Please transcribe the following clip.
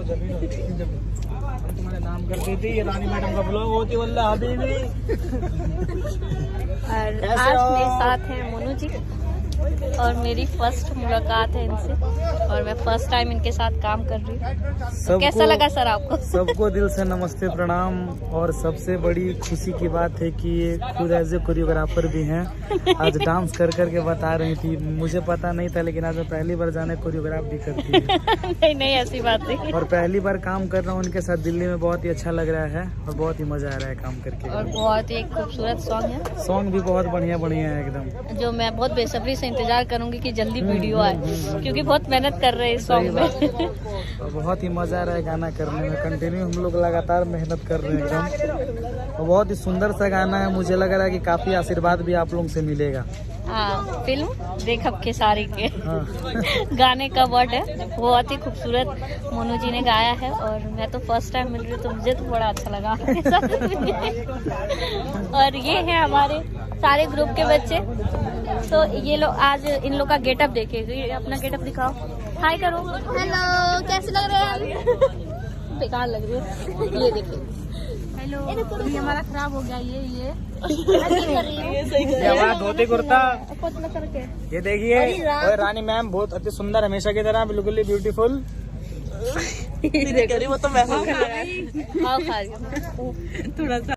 तुम्हारे नाम कर देती ये रानी मैडम का ब्लॉग होती वल्ला हबीबी। और आज मेरे साथ हैं मोनू जी और मेरी फर्स्ट मुलाकात है इनसे और मैं फर्स्ट टाइम इनके साथ काम कर रही हूँ। तो कैसा लगा सर आपको? सबको दिल से नमस्ते प्रणाम। और सबसे बड़ी खुशी की बात है कि ये खुद एज ए कोरियोग्राफर भी हैं। आज डांस कर करके बता रही थी, मुझे पता नहीं था लेकिन आज मैं पहली बार जाने कोरियोग्राफ भी करती है। नहीं ऐसी बात नहीं। और पहली बार काम कर रहा हूँ उनके साथ दिल्ली में, बहुत ही अच्छा लग रहा है और बहुत ही मजा आ रहा है काम करके। और बहुत ही खूबसूरत सॉन्ग है। सॉन्ग भी बहुत बढ़िया बढ़िया है एकदम, जो मैं बहुत बेसब्री से इंतजार करूंगी कि जल्दी वीडियो आए क्योंकि बहुत मेहनत कर रहे हैं इस सॉन्ग में। बहुत ही मजा आ रहा है गाना करने में, कंटिन्यू हम लोग लगातार मेहनत कर रहे हैं एकदम। बहुत ही सुंदर सा गाना है, मुझे लग रहा है कि काफी आशीर्वाद भी आप लोगों से मिलेगा। हाँ, फिल्म देख अब के सारी के गाने का वर्ड है, बहुत ही खूबसूरत मोनू जी ने गाया है और मैं तो फर्स्ट टाइम मिल रही हूँ तो मुझे तो बड़ा अच्छा लगा। और ये है हमारे सारे ग्रुप के बच्चे। तो ये लोग आज इन लोग का गेटअप देखेंगे, अपना गेटअप दिखाओ, हाय करो, हेलो कैसे लग रहे हैं? बेकार लग रही है, ये देखिए, हेलो ये हमारा खराब हो गया, ये हमारा धोती कुर्ता करके ये देखिए। और रानी मैम बहुत अति सुंदर, हमेशा की तरह बिल्कुल ही ब्यूटीफुल। वो तो मैं खा रही हूँ थोड़ा सा।